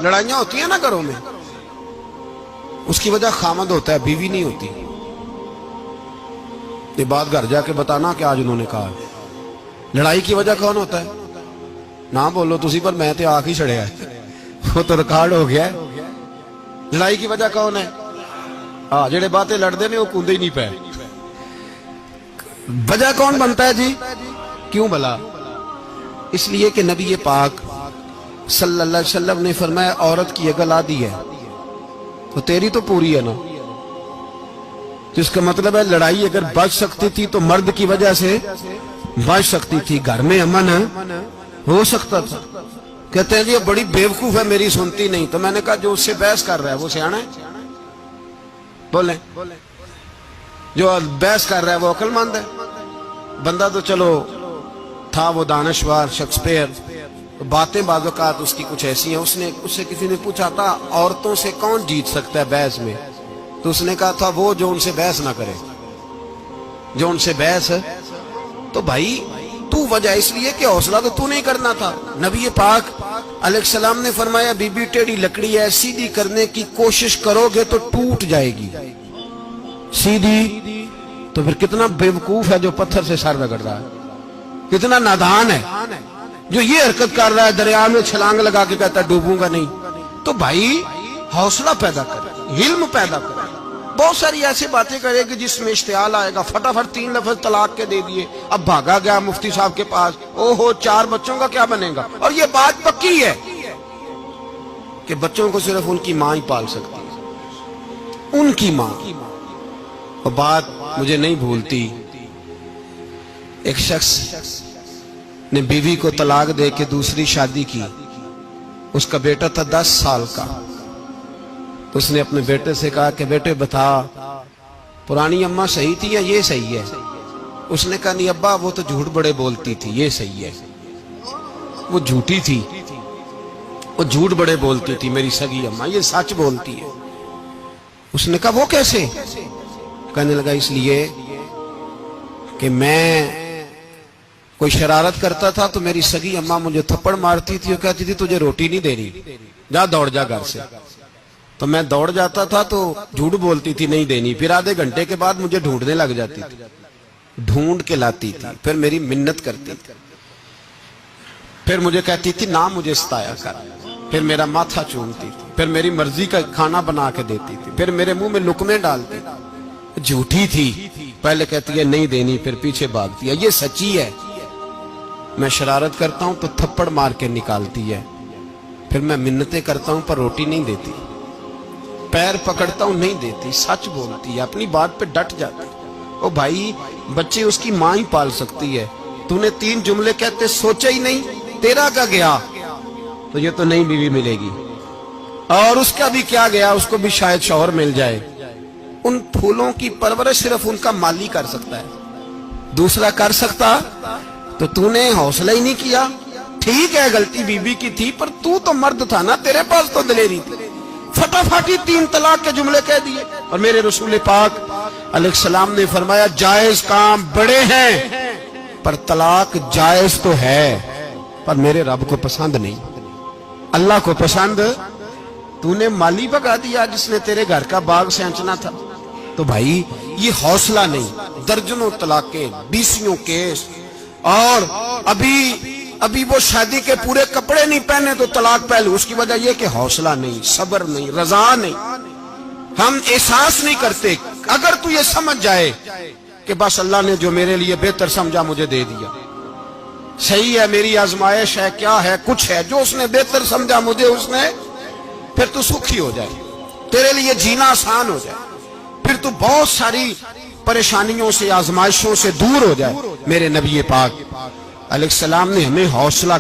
لڑائیاں ہوتی ہیں نا گھروں میں، اس کی وجہ خامد ہوتا ہے، بیوی نہیں ہوتی. یہ بات گھر جا کے بتانا کہ آج انہوں نے کہا. لڑائی کی وجہ کون ہوتا ہے؟ نہ بولو تسی، پر میں تے آنکھ ہی چھڑیا ہے، وہ تو ریکارڈ ہو گیا ہے. لڑائی کی وجہ کون ہے؟ ہاں، جڑے باتیں لڑتے ہیں وہ کوندے ہی نہیں پے. وجہ کون بنتا ہے جی؟ کیوں بلا؟ اس لیے کہ نبی پاک صلی اللہ علیہ وسلم نے فرمایا عورت کی اگر آدھی ہے تو تیری تو پوری ہے نا. جس کا مطلب ہے لڑائی اگر بچ سکتی تھی تو مرد کی وجہ سے بچ سکتی تھی، گھر میں امن ہو سکتا تھا. کہتے ہیں جی یہ بڑی بیوقوف ہے، میری سنتی نہیں. تو میں نے کہا جو اس سے بحث کر رہا ہے وہ سیانا ہے؟ بولیں، جو بحث کر رہا ہے وہ عقل مند ہے؟ بندہ تو چلو تھا وہ دانشور شیکسپیئر، باتیں بعض اوقات اس کی کچھ ایسی ہیں. اس سے کسی نے پوچھا تھا عورتوں سے کون جیت سکتا ہے بحث میں، تو اس نے کہا تھا وہ جو ان سے بحث نہ کرے، جو ان سے بحث. تو بھائی تو وجہ اس لیے کہ حوصلہ تو نہیں کرنا تھا. نبی پاک علیہ السلام نے فرمایا بی بی ٹیڑھی لکڑی ہے، سیدھی کرنے کی کوشش کرو گے تو ٹوٹ جائے گی. سیدھی تو پھر کتنا بیوقوف ہے جو پتھر سے سر رگڑ رہا ہے، کتنا نادان ہے جو یہ حرکت کر رہا ہے، دریا میں چھلانگ لگا کے کہتا ہے ڈوبوں گا نہیں. تو بھائی حوصلہ پیدا کرے، علم پیدا کرے. بہت ساری ایسی باتیں کرے کہ جس میں اشتعال آئے گا، فٹافٹ 3 لفظ طلاق کے دے دیے، اب بھاگا گیا مفتی صاحب کے پاس، او ہو 4 بچوں کا کیا بنے گا. اور یہ بات پکی ہے کہ بچوں کو صرف ان کی ماں ہی پال سکتی ہے، ان کی ماں. اور بات مجھے نہیں بھولتی، ایک شخص نے بیوی کو طلاق دے کے دوسری شادی کی. اس کا بیٹا تھا 10 سال کا. اس نے اپنے بیٹے سے کہا کہ بیٹے بتا پرانی اماں صحیح تھی یا یہ صحیح ہے؟ اس نے کہا نہیں ابا وہ تو جھوٹ بڑے بولتی تھی، یہ صحیح ہے. وہ جھوٹی تھی، وہ جھوٹ بڑے بولتی تھی میری سگی اماں، یہ سچ بولتی ہے. اس نے کہا وہ کیسے؟ کہنے لگا اس لیے کہ میں کوئی شرارت کرتا تھا تو میری سگی اماں مجھے تھپڑ مارتی تھی اور کہتی تھی تجھے روٹی نہیں دے رہی، جا دوڑ جا گھر سے. تو میں دوڑ جاتا تھا تو جھوٹ بولتی تھی نہیں دینی، پھر آدھے گھنٹے کے بعد مجھے ڈھونڈنے لگ جاتی تھی، ڈھونڈ کے لاتی تھی، پھر میری منت کرتی تھی، پھر مجھے کہتی تھی نہ مجھے ستایا کر، پھر میرا ماتھا چومتی تھی، پھر میری مرضی کا کھانا بنا کے دیتی تھی، پھر میرے منہ میں لقمے ڈالتی تھی. جھوٹی تھی، پہلے کہتی ہے نہیں دینی، پھر پیچھے بھاگتی ہے. یہ سچی ہے. میں شرارت کرتا ہوں تو تھپڑ مار کے نکالتی ہے، پھر میں منتیں کرتا ہوں پر روٹی نہیں دیتی، پیر پکڑتا ہوں نہیں دیتی. سچ بولتی ہے، اپنی بات پہ ڈٹ جاتی. او بھائی بچے اس کی ماں ہی پال سکتی ہے. تو نے 3 جملے کہتے سوچا ہی نہیں، تیرا کا گیا تو یہ تو نئی بیوی ملے گی، اور اس کا بھی کیا گیا، اس کو بھی شاید شوہر مل جائے. ان پھولوں کی پرورش صرف ان کا مالی کر سکتا ہے، دوسرا کر سکتا. تو نے حوصلہ ہی نہیں کیا. ٹھیک ہے غلطی بیوی کی تھی، پر تو مرد تھا نا، تیرے پاس تو دلیری تھی. فٹافٹ 3 طلاق کے جملے کہہ دیے. اور میرے رسول پاک علیہ السلام نے فرمایا جائز کام بڑے ہیں، پر طلاق جائز تو ہے پر میرے رب کو پسند نہیں، اللہ کو پسند. تو نے مالی بگا دیا جس نے تیرے گھر کا باغ سینچنا تھا. تو بھائی یہ حوصلہ نہیں. درجنوں طلاقیں، 20 کیس، اور ابھی وہ شادی کے پورے کپڑے نہیں پہنے تو طلاق پہلو. اس کی وجہ یہ کہ حوصلہ نہیں، صبر نہیں، رضا نہیں. ہم احساس نہیں کرتے. اگر تو یہ سمجھ جائے کہ بس اللہ نے جو میرے لیے بہتر سمجھا مجھے دے دیا، صحیح ہے میری آزمائش ہے، کیا ہے کچھ ہے جو اس نے بہتر سمجھا مجھے، اس نے، پھر تو سکھی ہو جائے، تیرے لیے جینا آسان ہو جائے، پھر تو بہت ساری پریشانیوں سے آزمائشوں سے دور ہو جائے. میرے نبی پاک علیہ السلام نے ہمیں حوصلہ